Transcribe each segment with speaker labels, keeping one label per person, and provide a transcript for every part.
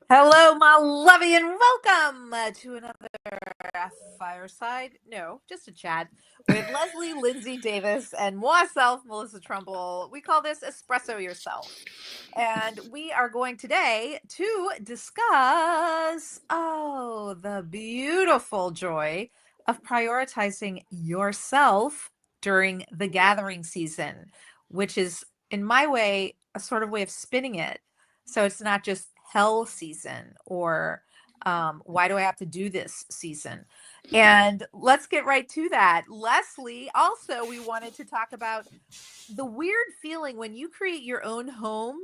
Speaker 1: Hello, my lovey, and welcome to another fireside. No, just a chat with Leslie, Lindsay Davis, and myself, Melissa Trumble. We call this Espresso Yourself. And we are going today to discuss, the beautiful joy of prioritizing yourself during the gathering season, which is, in my way, a sort of way of spinning it. So it's not just hell season or why do I have to do this season? And let's get right to that. Leslie, also, we wanted to talk about the weird feeling when you create your own home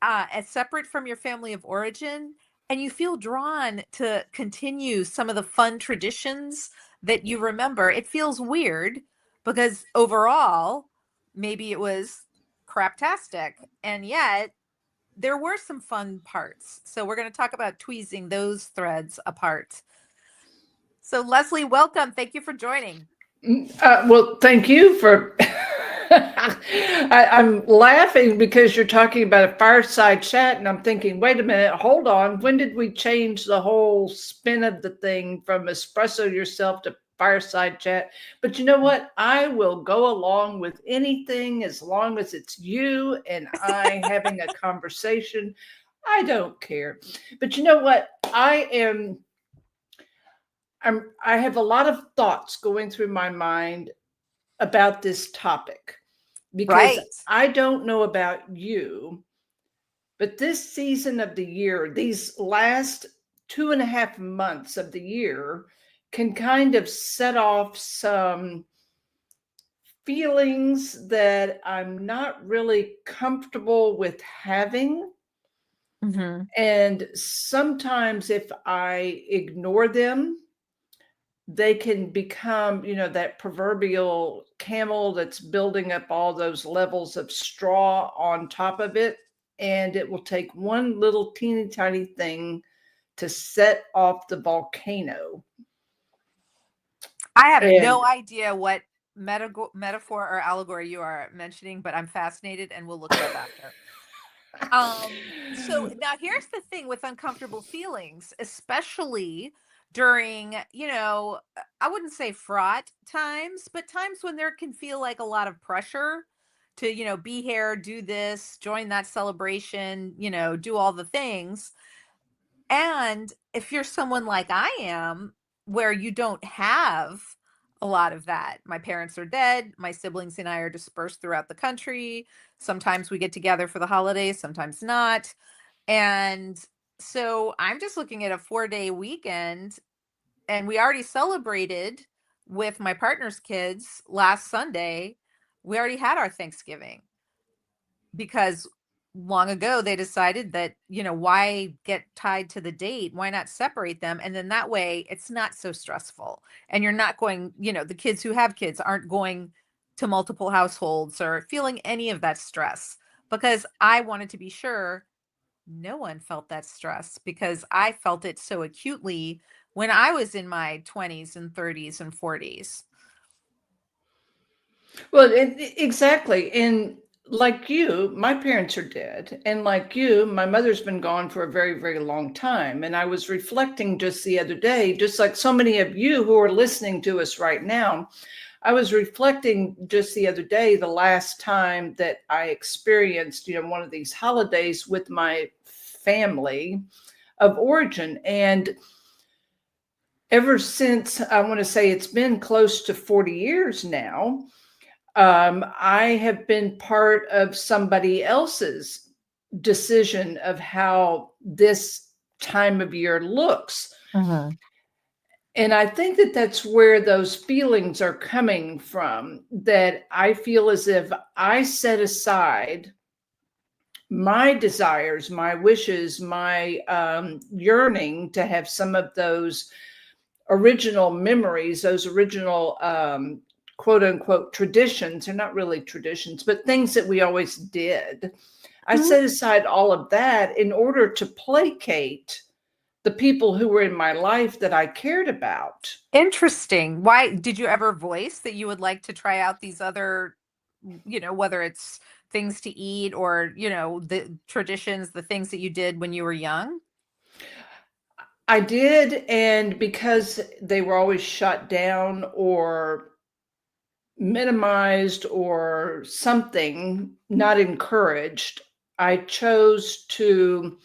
Speaker 1: as separate from your family of origin, and you feel drawn to continue some of the fun traditions that you remember. It feels weird because overall, maybe it was craptastic, and yet there were some fun parts. So we're going to talk about tweezing those threads apart. So Leslie, welcome. Thank you for joining.
Speaker 2: Well, thank you for. I'm laughing because you're talking about a fireside chat, and I'm thinking, wait a minute, hold on. When did we change the whole spin of the thing from espresso yourself to fireside chat? But you know what? I will go along with anything as long as it's you and I having a conversation. I don't care. But you know what? I have a lot of thoughts going through my mind about this topic because
Speaker 1: Right.
Speaker 2: I don't know about you, but this season of the year, these last 2.5 months of the year, can kind of set off some feelings that I'm not really comfortable with having.
Speaker 1: Mm-hmm.
Speaker 2: And sometimes if I ignore them, they can become, that proverbial camel that's building up all those levels of straw on top of it. And it will take one little teeny tiny thing to set off the volcano.
Speaker 1: I have
Speaker 2: And
Speaker 1: no idea what metaphor or allegory you are mentioning, but I'm fascinated and we'll look it up after. So now here's the thing with uncomfortable feelings, especially during, I wouldn't say fraught times, but times when there can feel like a lot of pressure to, be here, do this, join that celebration, do all the things. And if you're someone like I am, where you don't have a lot of that, my parents are dead, my siblings and I are dispersed throughout the country. Sometimes we get together for the holidays, sometimes not. And so I'm just looking at a 4-day weekend, and we already celebrated with my partner's kids last Sunday. We already had our Thanksgiving because long ago they decided that, why get tied to the date? Why not separate them? And then that way it's not so stressful. And you're not going, the kids who have kids aren't going to multiple households or feeling any of that stress, because I wanted to be sure no one felt that stress because I felt it so acutely when I was in my 20s and 30s and 40s.
Speaker 2: well, exactly. And like you, my parents are dead. And like you, my mother's been gone for a very, very long time. And I was reflecting just the other day, just like so many of you who are listening to us right now, I was reflecting just the other day, the last time that I experienced, one of these holidays with my family of origin. And ever since, I want to say it's been close to 40 years now, I have been part of somebody else's decision of how this time of year looks.
Speaker 1: Mhm.
Speaker 2: And I think that that's where those feelings are coming from, that I feel as if I set aside my desires, my wishes, my yearning to have some of those original memories, those original quote unquote traditions. They're not really traditions, but things that we always did. I
Speaker 1: Mhm.
Speaker 2: set aside all of that in order to placate the people who were in my life that I cared about.
Speaker 1: Interesting. Why did you ever voice that you would like to try out these other, whether it's things to eat or, the traditions, the things that you did when you were young?
Speaker 2: I did, and because they were always shut down or minimized or something, not encouraged, I chose to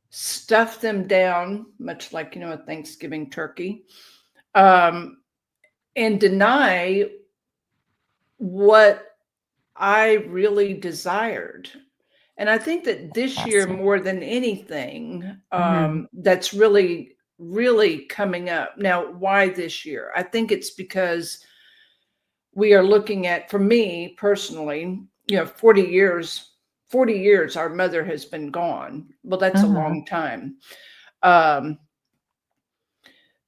Speaker 2: stuff them down, much like, a Thanksgiving turkey, um, and deny what I really desired. And I think that this year,
Speaker 1: Interesting.
Speaker 2: more than anything,
Speaker 1: Hmm.
Speaker 2: that's really, really coming up. Now, why this year? I think it's because we are looking at, for me personally, 40 years our mother has been gone. Well, that's a
Speaker 1: Hmm.
Speaker 2: long time. Um,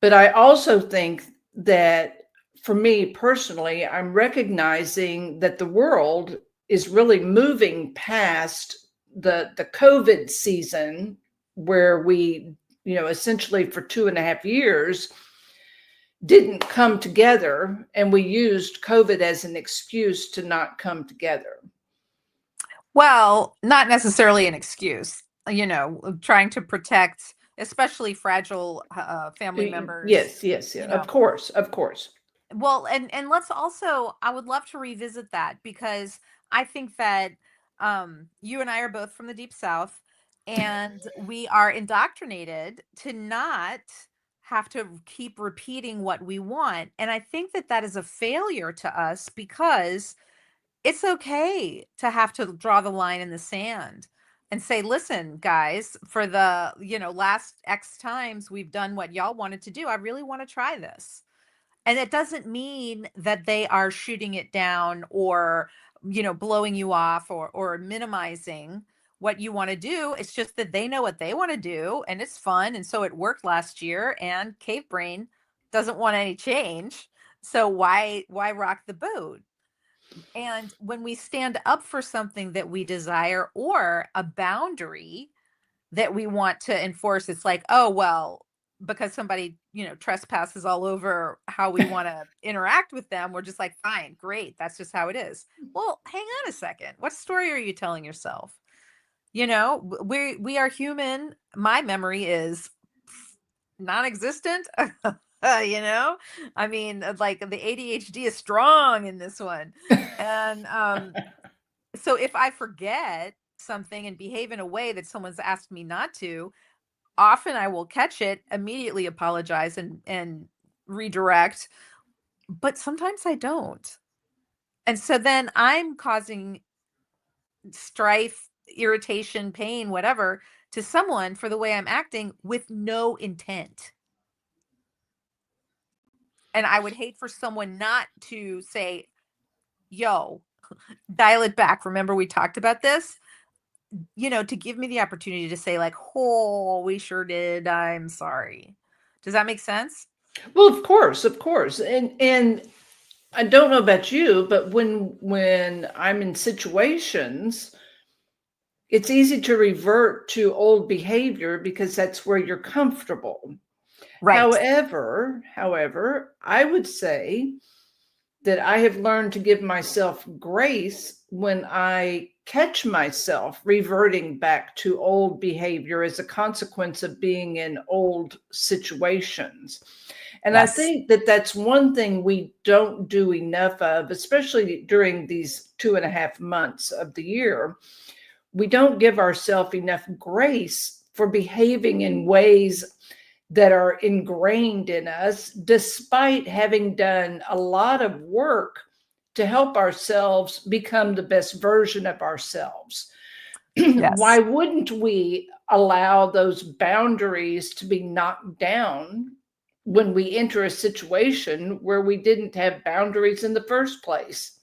Speaker 2: but I also think that for me personally, I'm recognizing that the world is really moving past the COVID season where we, essentially for 2.5 years didn't come together, and we used COVID as an excuse to not come together.
Speaker 1: Well, not necessarily an excuse, trying to protect, especially fragile family members,
Speaker 2: Yes, yes, yeah,
Speaker 1: you
Speaker 2: of
Speaker 1: know.
Speaker 2: course, of course.
Speaker 1: Well, and let's also, I would love to revisit that because I think that you and I are both from the deep south, and we are indoctrinated to not have to keep repeating what we want. And I think that that is a failure to us because it's okay to have to draw the line in the sand and say, listen, guys, for the, last X times we've done what y'all wanted to do. I really want to try this. And it doesn't mean that they are shooting it down or, blowing you off or minimizing what you want to do. It's just that they know what they want to do and it's fun. And so it worked last year, and Cave Brain doesn't want any change. So why rock the boat? And when we stand up for something that we desire or a boundary that we want to enforce, it's like, oh, well, because somebody, trespasses all over how we want to interact with them, we're just like, fine, great, that's just how it is. Well, hang on a second. What story are you telling yourself? We are human. My memory is non-existent. you know I mean, like, the ADHD is strong in this one. And so if I forget something and behave in a way that someone's asked me not to, often I will catch it, immediately apologize, and redirect, but sometimes I don't. And so then I'm causing strife, irritation, pain, whatever, to someone for the way I'm acting with no intent. And I would hate for someone not to say, "Yo, dial it back. Remember we talked about this?" To give me the opportunity to say, like, "Oh, we sure did. I'm sorry." Does that make sense?
Speaker 2: Well, of course, of course. And I don't know about you, but when I'm in situations, it's easy to revert to old behavior because that's where you're comfortable.
Speaker 1: Right.
Speaker 2: However, I would say that I have learned to give myself grace when I catch myself reverting back to old behavior as a consequence of being in old situations. And I
Speaker 1: Yes.
Speaker 2: think that that's one thing we don't do enough of, especially during these 2.5 months of the year. We don't give ourselves enough grace for behaving in ways that are ingrained in us, despite having done a lot of work to help ourselves become the best version of ourselves. Why
Speaker 1: Yes.
Speaker 2: wouldn't we allow those boundaries to be knocked down when we enter a situation where we didn't have boundaries in the first place?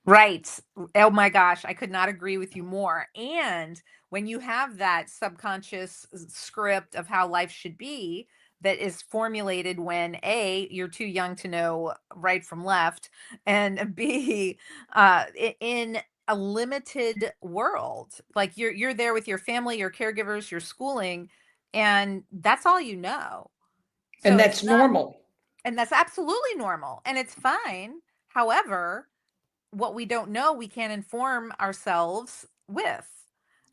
Speaker 1: Right. Oh my gosh, I could not agree with you more. And when you have that subconscious script of how life should be that is formulated when A, you're too young to know right from left, and B, in a limited world, like you're there with your family, your caregivers, your schooling, and that's all you know.
Speaker 2: And
Speaker 1: So it's
Speaker 2: that's
Speaker 1: not,
Speaker 2: normal.
Speaker 1: and that's absolutely normal and it's fine. However, what we don't know, we can't inform ourselves with.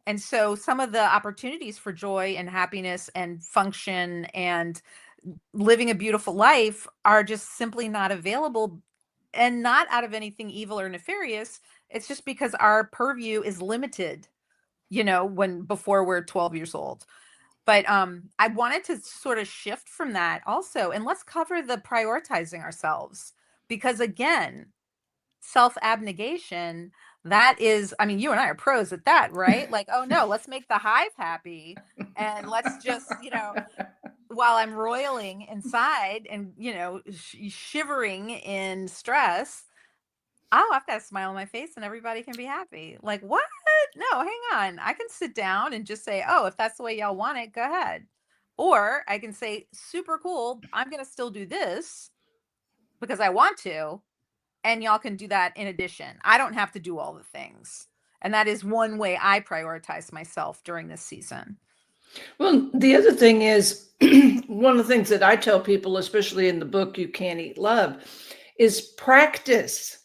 Speaker 1: And so some of the opportunities for joy and happiness and function and living a beautiful life are just simply not available, and not out of anything evil or nefarious. It's just because our purview is limited, when before we're 12 years old. But I wanted to sort of shift from that also, and let's cover the prioritizing ourselves, because again, self abnegation, that is, I mean, you and I are pros at that, right? Like, oh no, let's make the hive happy, and let's just, while I'm roiling inside and, shivering in stress, oh, I've got a smile on my face and everybody can be happy. Like, what? No, hang on. I can sit down and just say, oh, if that's the way y'all want it, go ahead. Or I can say, super cool. I'm going to still do this because I want to. And y'all can do that in addition. I don't have to do all the things. And that is one way I prioritize myself during this season.
Speaker 2: Well, the other thing is, one of the things that I tell people, especially in the book, You Can't Eat Love, is practice.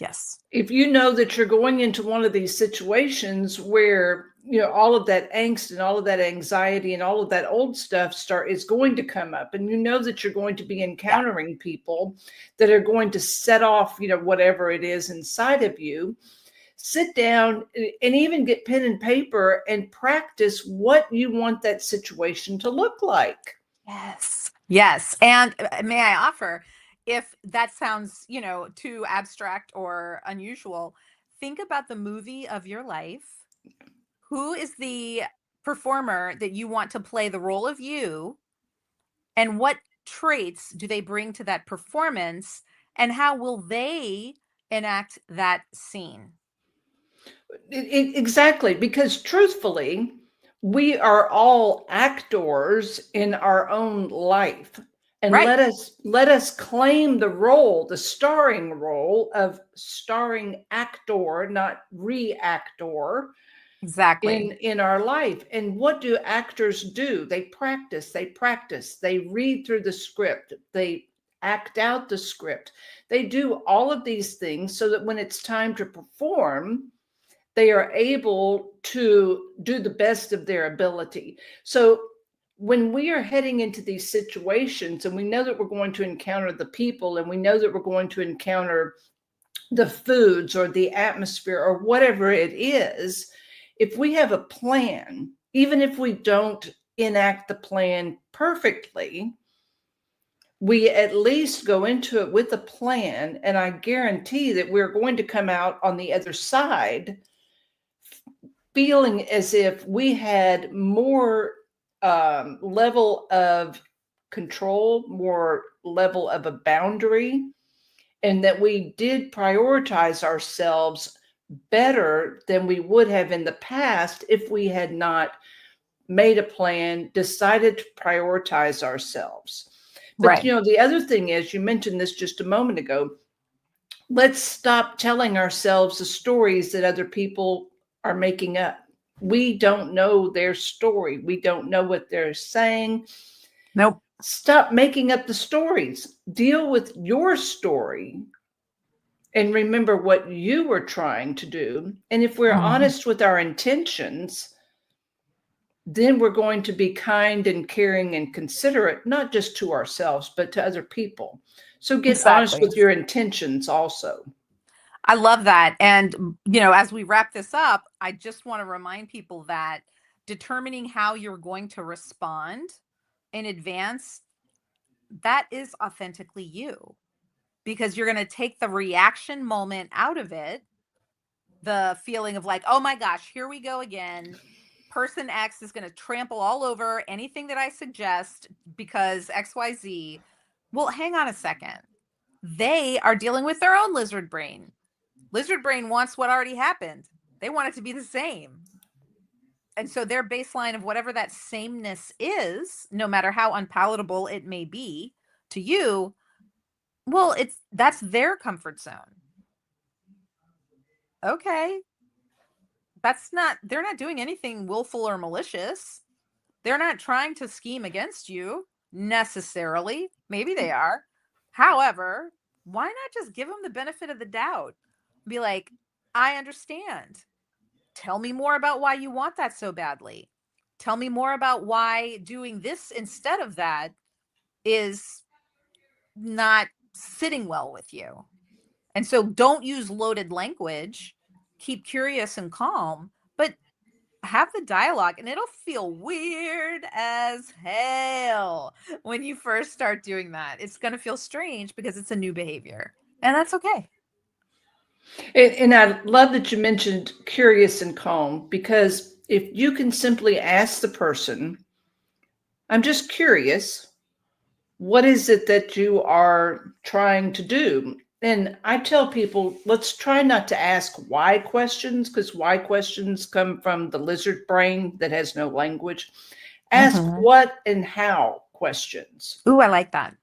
Speaker 1: Yes.
Speaker 2: If you know that you're going into one of these situations where, all of that angst and all of that anxiety and all of that old stuff is going to come up, and you know that you're going to be
Speaker 1: Yeah.
Speaker 2: encountering people that are going to set off, whatever it is inside of you, sit down and even get pen and paper and practice what you want that situation to look like.
Speaker 1: Yes. Yes. And may I offer, if that sounds, too abstract or unusual, think about the movie of your life. Who is the performer that you want to play the role of you? And what traits do they bring to that performance? And how will they enact that scene?
Speaker 2: Exactly, because truthfully, we are all actors in our own life. And
Speaker 1: Right.
Speaker 2: let us claim the role, the starring role of starring actor, not reactor,
Speaker 1: Exactly.
Speaker 2: in our life. And what do actors do? They practice, they read through the script, they act out the script. They do all of these things so that when it's time to perform, they are able to do the best of their ability. So when we are heading into these situations and we know that we're going to encounter the people, and we know that we're going to encounter the foods or the atmosphere or whatever it is, if we have a plan, even if we don't enact the plan perfectly, we at least go into it with a plan. And I guarantee that we're going to come out on the other side feeling as if we had more level of control, more level of a boundary, and that we did prioritize ourselves better than we would have in the past if we had not made a plan, decided to prioritize ourselves. But
Speaker 1: Right.
Speaker 2: the other thing is, you mentioned this just a moment ago, let's stop telling ourselves the stories that other people are making up. We don't know their story. We don't know what they're saying.
Speaker 1: Nope.
Speaker 2: Stop making up the stories. Deal with your story and remember what you were trying to do. And if we're
Speaker 1: Mhm.
Speaker 2: honest with our intentions, then we're going to be kind and caring and considerate, not just to ourselves, but to other people. So get honest
Speaker 1: Exactly.
Speaker 2: with your intentions also.
Speaker 1: I love that. And, as we wrap this up, I just want to remind people that determining how you're going to respond in advance, that is authentically you, because you're going to take the reaction moment out of it, the feeling of like, oh my gosh, here we go again. Person X is going to trample all over anything that I suggest because XYZ. Well, hang on a second. They are dealing with their own lizard brain. Lizard brain wants what already happened. They want it to be the same. And so their baseline of whatever that sameness is, no matter how unpalatable it may be to you, well, that's their comfort zone. Okay. They're not doing anything willful or malicious. They're not trying to scheme against you necessarily. Maybe they are. However, why not just give them the benefit of the doubt? Be like, I understand. Tell me more about why you want that so badly. Tell me more about why doing this instead of that is not sitting well with you. And so don't use loaded language. Keep curious and calm, but have the dialogue, and it'll feel weird as hell when you first start doing that. It's going to feel strange because it's a new behavior, and that's okay.
Speaker 2: And I love that you mentioned curious and calm, because if you can simply ask the person, I'm just curious, what is it that you are trying to do? And I tell people, let's try not to ask why questions, because why questions come from the lizard brain that has no language. Ask
Speaker 1: Mhm.
Speaker 2: what and how questions.
Speaker 1: Ooh, I like that.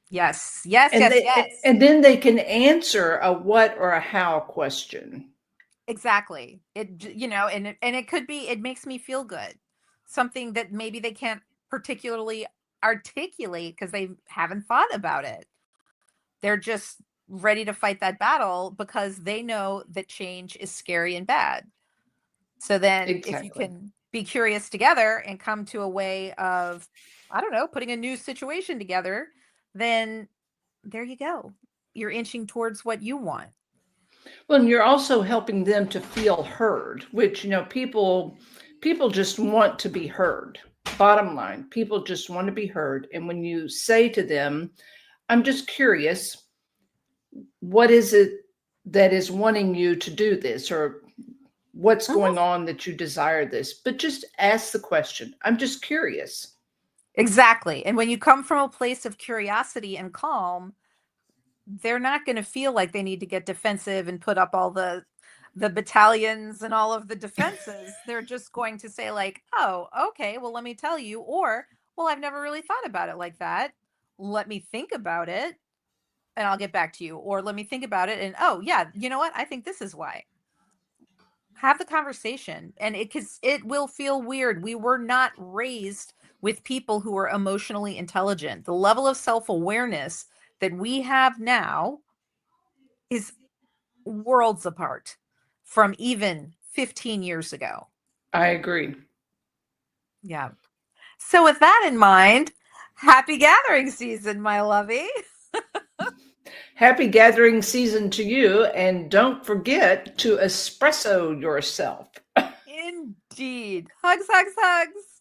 Speaker 1: Yes, yes,
Speaker 2: And
Speaker 1: yes,
Speaker 2: they
Speaker 1: yes.
Speaker 2: and then they can answer a what or a how question.
Speaker 1: Exactly. And it could be, it makes me feel good. Something that maybe they can't particularly articulate because they haven't thought about it. They're just ready to fight that battle because they know that change is scary and bad. So then if you
Speaker 2: Exactly.
Speaker 1: can be curious together and come to a way of, I don't know, putting a new situation together, then there you go. You're inching towards what you want.
Speaker 2: Well, and you're also helping them to feel heard, which, people just want to be heard. Bottom line, people just want to be heard. And when you say to them, I'm just curious, what is it that is wanting you to do this, or what's
Speaker 1: Mhm.
Speaker 2: going on that you desire this? But just ask the question. I'm just curious.
Speaker 1: Exactly. And when you come from a place of curiosity and calm, they're not going to feel like they need to get defensive and put up all the battalions and all of the defenses. They're just going to say like, "Oh, okay, well let me tell you," or, "Well, I've never really thought about it like that. Let me think about it and I'll get back to you." Or, "Let me think about it and oh, yeah, you know what? I think this is why." Have the conversation, and it cuz it will feel weird. We were not raised with people who are emotionally intelligent. The level of self-awareness that we have now is worlds apart from even 15 years ago.
Speaker 2: I agree.
Speaker 1: Yeah. So, with that in mind, happy gathering season, my lovey.
Speaker 2: Happy gathering season to you. And don't forget to espresso yourself.
Speaker 1: Indeed. Hugs, hugs, hugs.